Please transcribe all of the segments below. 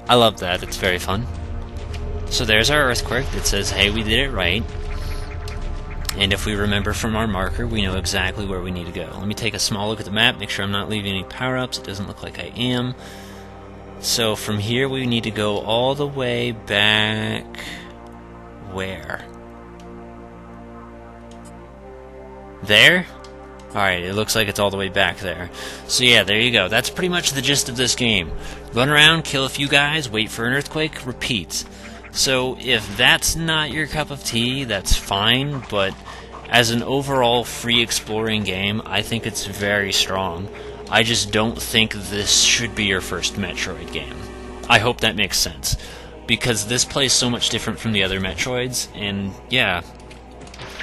I love that. It's very fun. So there's our earthquake that says, hey, we did it right. And if we remember from our marker, we know exactly where we need to go. Let me take a small look at the map, make sure I'm not leaving any power-ups. It doesn't look like I am. So from here, we need to go all the way back... where? There? Alright, it looks like it's all the way back there. So yeah, there you go. That's pretty much the gist of this game. Run around, kill a few guys, wait for an earthquake, repeat. So if that's not your cup of tea, that's fine, but as an overall free exploring game, I think it's very strong. I just don't think this should be your first Metroid game. I hope that makes sense. Because this plays so much different from the other Metroids, and yeah,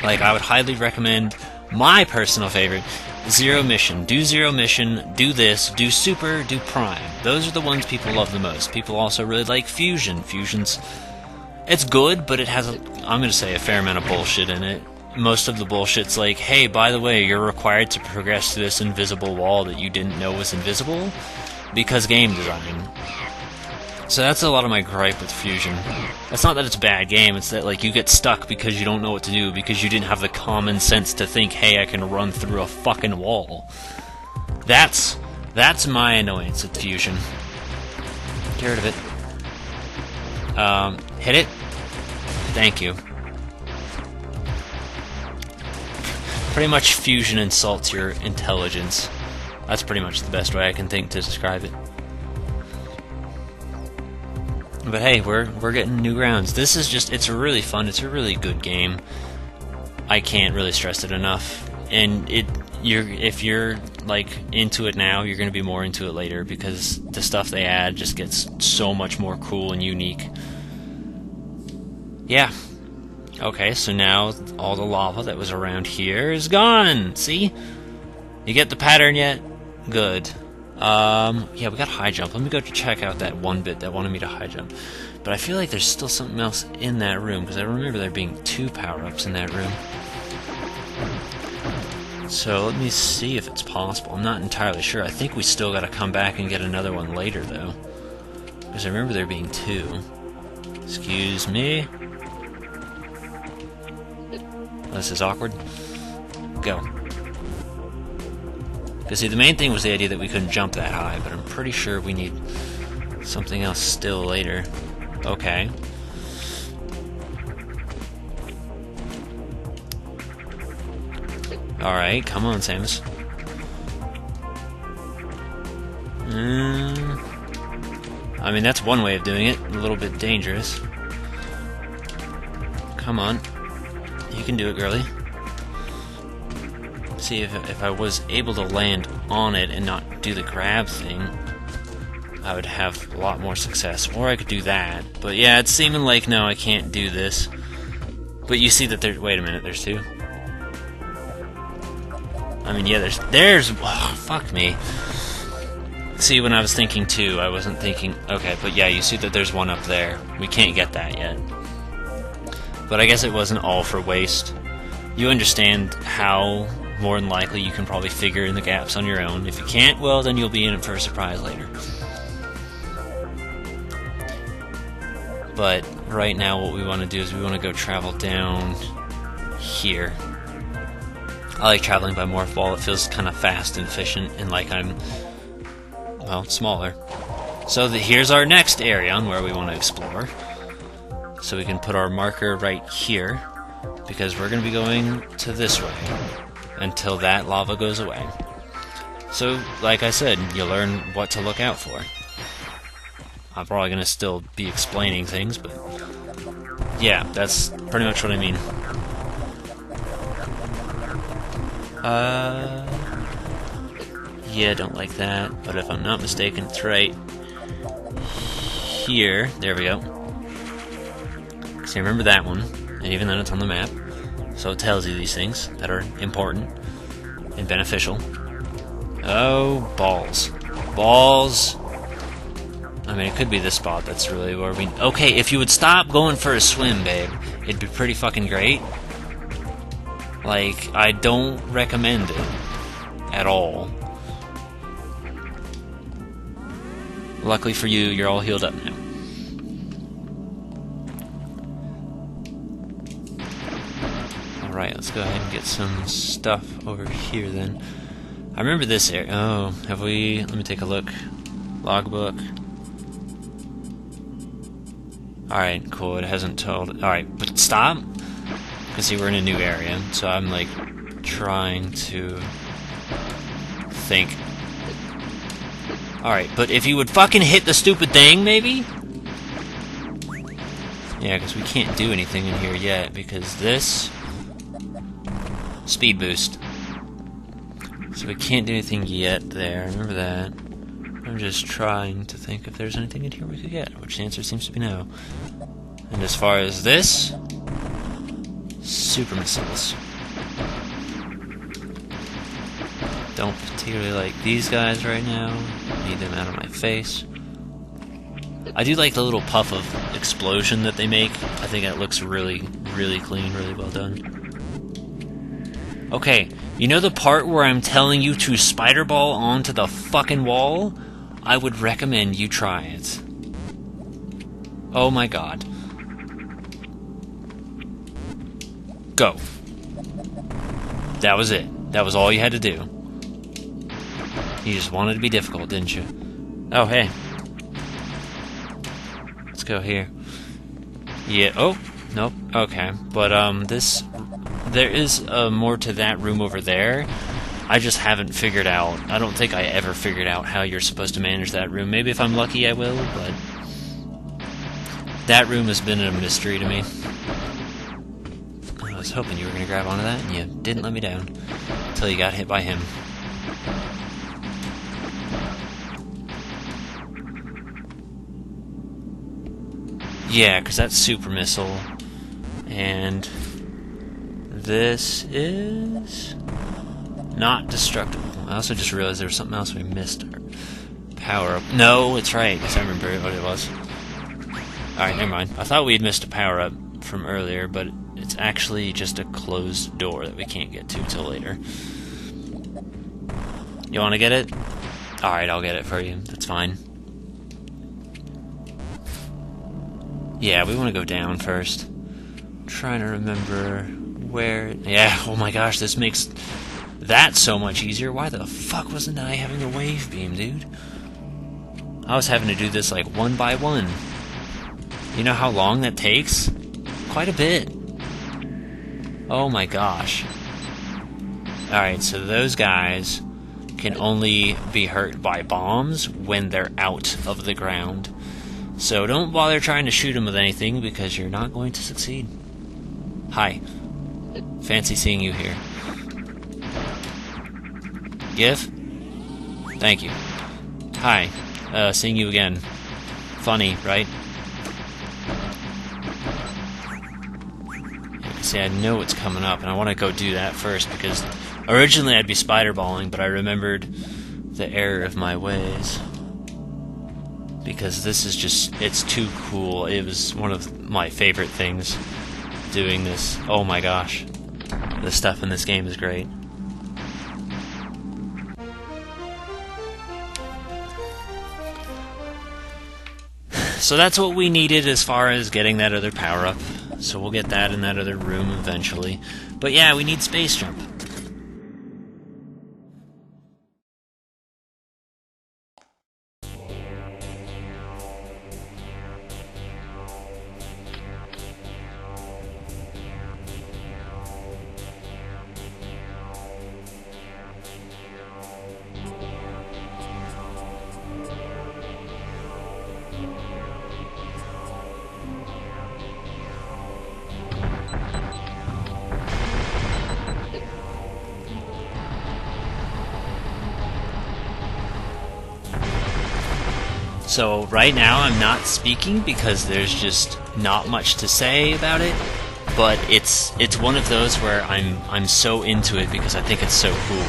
like I would highly recommend my personal favorite, Zero Mission. Do Zero Mission, do this, do Super, do Prime. Those are the ones people love the most. People also really like Fusion. Fusion's... it's good, but it has, I'm gonna say, a fair amount of bullshit in it. Most of the bullshit's like, hey, by the way, you're required to progress to this invisible wall that you didn't know was invisible, because game design. So that's a lot of my gripe with Fusion. It's not that it's a bad game, it's that like you get stuck because you don't know what to do, because you didn't have the common sense to think, hey, I can run through a fucking wall. That's my annoyance with Fusion. Get rid of it. Hit it. Thank you. Pretty much Fusion insults your intelligence. That's pretty much the best way I can think to describe it. But hey, we're getting new grounds. This is just, it's really fun, it's a really good game. I can't really stress it enough. And if you're like into it now, you're gonna be more into it later, because the stuff they add just gets so much more cool and unique. Yeah. Okay, so now all the lava that was around here is gone! See? You get the pattern yet? Good. Yeah, we got high jump. Let me go check out that one bit that wanted me to high jump. But I feel like there's still something else in that room, because I remember there being 2 power-ups in that room. So let me see if it's possible. I'm not entirely sure. I think we still gotta come back and get another one later, though. Because I remember there being 2. Excuse me. This is awkward. Go. Because see, the main thing was the idea that we couldn't jump that high, but I'm pretty sure we need something else still later. Okay. Alright, come on, Samus. I mean, that's one way of doing it. A little bit dangerous. Come on. You can do it, girly. See, if I was able to land on it and not do the grab thing, I would have a lot more success. Or I could do that. But yeah, it's seeming like, no, I can't do this. But you see that there's... wait a minute, there's 2? I mean, yeah, there's... oh, fuck me. See, when I was thinking 2, I wasn't thinking... okay, but yeah, you see that there's one up there. We can't get that yet. But I guess it wasn't all for waste. You understand how... more than likely you can probably figure in the gaps on your own. If you can't, well, then you'll be in it for a surprise later. But right now what we want to do is we want to go travel down here. I like traveling by morph ball. It feels kind of fast and efficient, and like I'm, well, smaller. So here's our next area on where we want to explore. So we can put our marker right here, because we're going to be going to this way until that lava goes away. So, like I said, you learn what to look out for. I'm probably going to still be explaining things, but yeah, that's pretty much what I mean. Yeah, don't like that, but if I'm not mistaken, it's right here. There we go. So remember that one, and even then it's on the map. So it tells you these things that are important and beneficial. Oh, balls. Balls. I mean, it could be this spot that's really where we... okay, if you would stop going for a swim, babe, it'd be pretty fucking great. Like, I don't recommend it at all. Luckily for you, you're all healed up now. Alright, let's go ahead and get some stuff over here then. I remember this area. Oh, have we... Let me take a look. Logbook. Alright, cool. It hasn't told... Alright, but stop! Because see, we're in a new area, so I'm, like, trying to... think. Alright, but if you would fucking hit the stupid thing, maybe? Yeah, because we can't do anything in here yet, because this... Speed boost. So we can't do anything yet there, remember that. I'm just trying to think if there's anything in here we could get, which the answer seems to be no. And as far as this... Super missiles. Don't particularly like these guys right now. Need them out of my face. I do like the little puff of explosion that they make. I think it looks really, really clean, really well done. Okay, you know the part where I'm telling you to spider ball onto the fucking wall? I would recommend you try it. Oh my god. Go. That was it. That was all you had to do. You just wanted to be difficult, didn't you? Oh, hey. Let's go here. Yeah, oh, nope, okay. But, there is more to that room over there. I just haven't figured out. I don't think I ever figured out how you're supposed to manage that room. Maybe if I'm lucky I will, but... That room has been a mystery to me. I was hoping you were going to grab onto that, and you didn't let me down. Until you got hit by him. Yeah, because that's super missile. And... this is... not destructible. I also just realized there was something else we missed. Power up. No, it's right, because I remember what it was. Alright, never mind. I thought we had missed a power up from earlier, but it's actually just a closed door that we can't get to till later. You want to get it? Alright, I'll get it for you. That's fine. Yeah, we want to go down first. I'm trying to remember where... Yeah, oh my gosh, this makes that so much easier. Why the fuck wasn't I having a wave beam, dude? I was having to do this like one by one. You know how long that takes? Quite a bit. Oh my gosh. Alright, so those guys can only be hurt by bombs when they're out of the ground. So don't bother trying to shoot them with anything because you're not going to succeed. Hi. Fancy seeing you here. Give? Thank you. Hi. Seeing you again. Funny, right? See, I know what's coming up, and I want to go do that first, because originally I'd be spider-balling, but I remembered the error of my ways. Because this is just, it's too cool. It was one of my favorite things, doing this. Oh my gosh. The stuff in this game is great. So that's what we needed as far as getting that other power-up. So we'll get that in that other room eventually. But yeah, we need space jump. So right now I'm not speaking because there's just not much to say about it, but it's one of those where I'm so into it because I think it's so cool.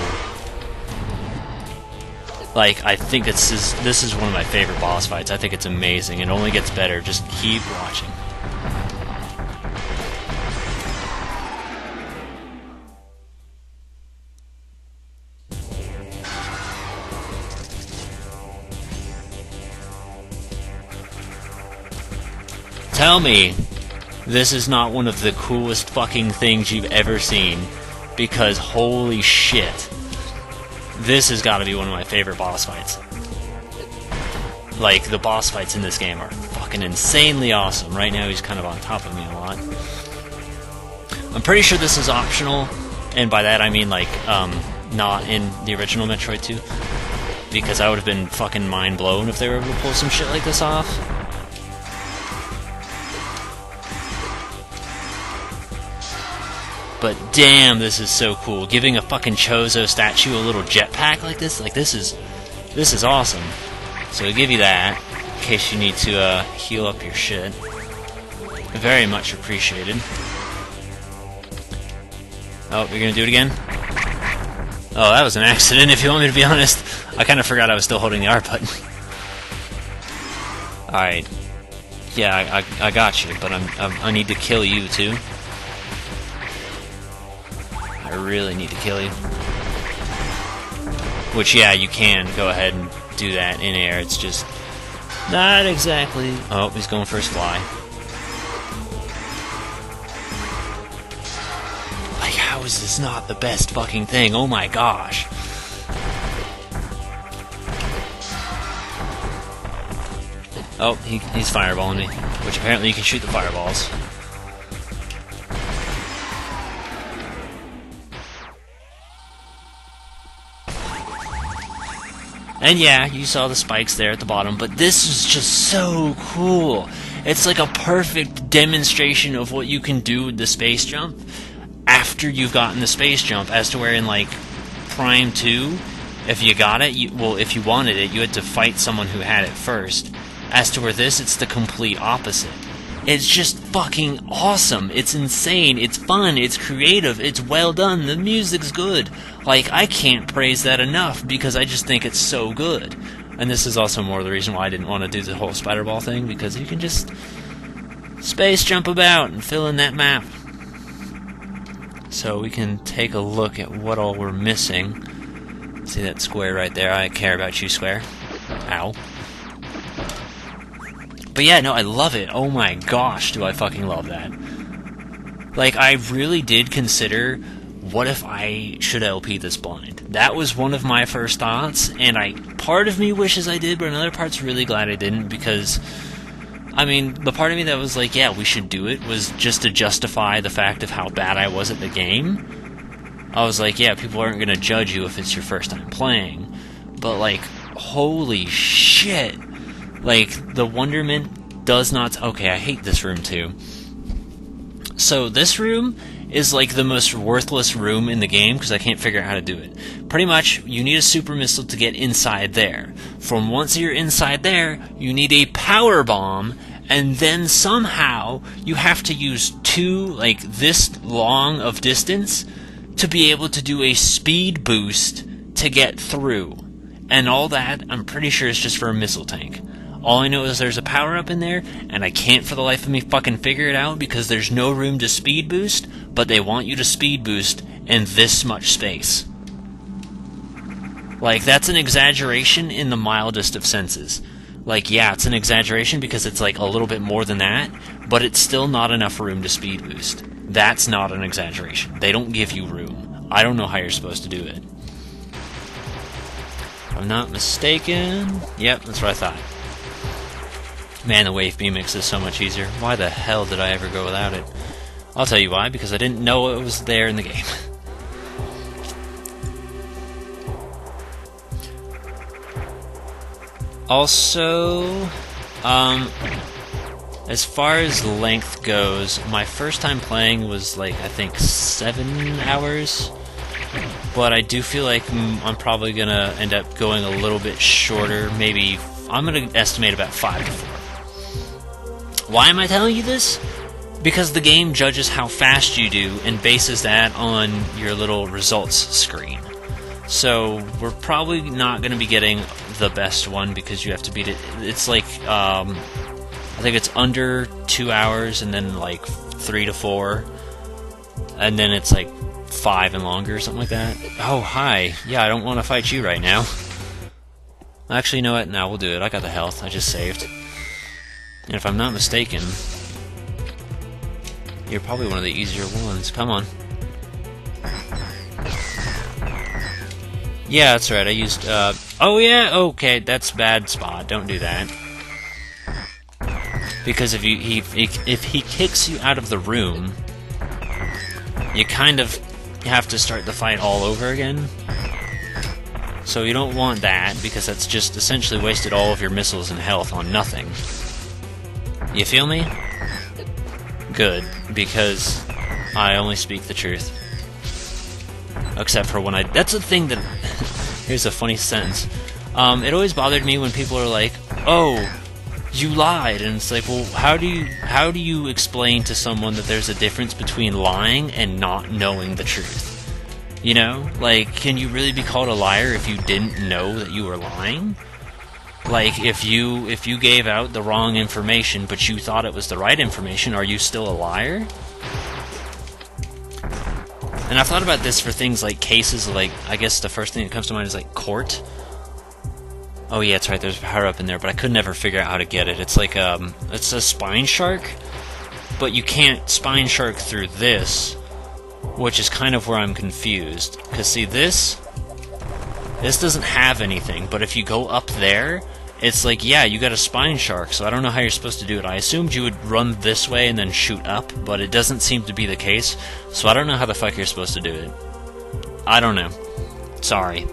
Like, I think this is one of my favorite boss fights. I think it's amazing. It only gets better. Just keep watching. Tell me, this is not one of the coolest fucking things you've ever seen, because holy shit, this has got to be one of my favorite boss fights. Like, the boss fights in this game are fucking insanely awesome. Right now he's kind of on top of me a lot. I'm pretty sure this is optional, and by that I mean, like, not in the original Metroid 2, because I would have been fucking mind blown if they were able to pull some shit like this off. But damn, this is so cool. Giving a fucking Chozo statue a little jetpack like this is awesome. So we give you that, in case you need to heal up your shit. Very much appreciated. Oh, you're gonna do it again? Oh, that was an accident, if you want me to be honest. I kind of forgot I was still holding the R button. Alright. Yeah, I got you, but I need to kill you, too. I really need to kill you. Which, yeah, you can go ahead and do that in air. It's just not exactly... Oh, he's going for his fly. Like, how is this not the best fucking thing? Oh my gosh. Oh, he's fireballing me. Which apparently you can shoot the fireballs. And yeah, you saw the spikes there at the bottom, but this is just so cool. It's like a perfect demonstration of what you can do with the space jump after you've gotten the space jump, as to where in, like, Prime 2, if you got it, if you wanted it, you had to fight someone who had it first. As to where this, it's the complete opposite. It's just fucking awesome. It's insane. It's fun. It's creative. It's well done. The music's good. Like, I can't praise that enough because I just think it's so good. And this is also more the reason why I didn't want to do the whole spider ball thing, because you can just space jump about and fill in that map. So we can take a look at what all we're missing. See that square right there? I care about you, square. Ow. But yeah, no, I love it. Oh my gosh, do I fucking love that. Like, I really did consider, what if I should LP this blind? That was one of my first thoughts, and part of me wishes I did, but another part's really glad I didn't, because, I mean, the part of me that was like, yeah, we should do it, was just to justify the fact of how bad I was at the game. I was like, yeah, people aren't gonna judge you if it's your first time playing. But, like, holy shit. Like, the wonderment does not... Okay, I hate this room, too. So, this room is, like, the most worthless room in the game, because I can't figure out how to do it. Pretty much, you need a super missile to get inside there. From once you're inside there, you need a power bomb, and then somehow, you have to use two, like, this long of distance to be able to do a speed boost to get through. And all that, I'm pretty sure, is just for a missile tank. All I know is there's a power-up in there, and I can't for the life of me fucking figure it out because there's no room to speed boost, but they want you to speed boost in this much space. Like, that's an exaggeration in the mildest of senses. Like, yeah, it's an exaggeration because it's like a little bit more than that, but it's still not enough room to speed boost. That's not an exaggeration. They don't give you room. I don't know how you're supposed to do it. If I'm not mistaken... Yep, that's what I thought. Man, the wave beam mix is so much easier. Why the hell did I ever go without it? I'll tell you why, because I didn't know it was there in the game. Also, as far as length goes, my first time playing was like, I think 7 hours. But I do feel like I'm probably gonna end up going a little bit shorter. Maybe, I'm gonna estimate about 5 to 4. Why am I telling you this? Because the game judges how fast you do and bases that on your little results screen. So we're probably not going to be getting the best one because you have to beat it. It's like, I think it's under 2 hours and then like 3 to 4. And then it's like 5 and longer or something like that. Oh, hi. Yeah, I don't want to fight you right now. Actually, you know what? No, we'll do it. I got the health. I just saved. And if I'm not mistaken, You're probably one of the easier ones. Come on. Yeah, that's right. I used, oh yeah, okay, that's bad spot. Don't do that. Because if he kicks you out of the room, you kind of have to start the fight all over again. So you don't want that, because that's just essentially wasted all of your missiles and health on nothing. You feel me? Good, because I only speak the truth. Except for when that's the thing that... Here's a funny sentence. It always bothered me when people are like, oh, you lied, and it's like, well, how do you explain to someone that there's a difference between lying and not knowing the truth? You know? Like, can you really be called a liar if you didn't know that you were lying? Like, if you gave out the wrong information, but you thought it was the right information, are you still a liar? And I've thought about this for things like cases, like, I guess the first thing that comes to mind is, like, court. Oh yeah, that's right, there's a power-up in there, but I could never figure out how to get it. It's like, it's a spine shark, but you can't spine shark through this, which is kind of where I'm confused. Because, see, this doesn't have anything, but if you go up there, it's like, yeah, you got a spine shark, so I don't know how you're supposed to do it. I assumed you would run this way and then shoot up, but it doesn't seem to be the case, so I don't know how the fuck you're supposed to do it. I don't know. Sorry.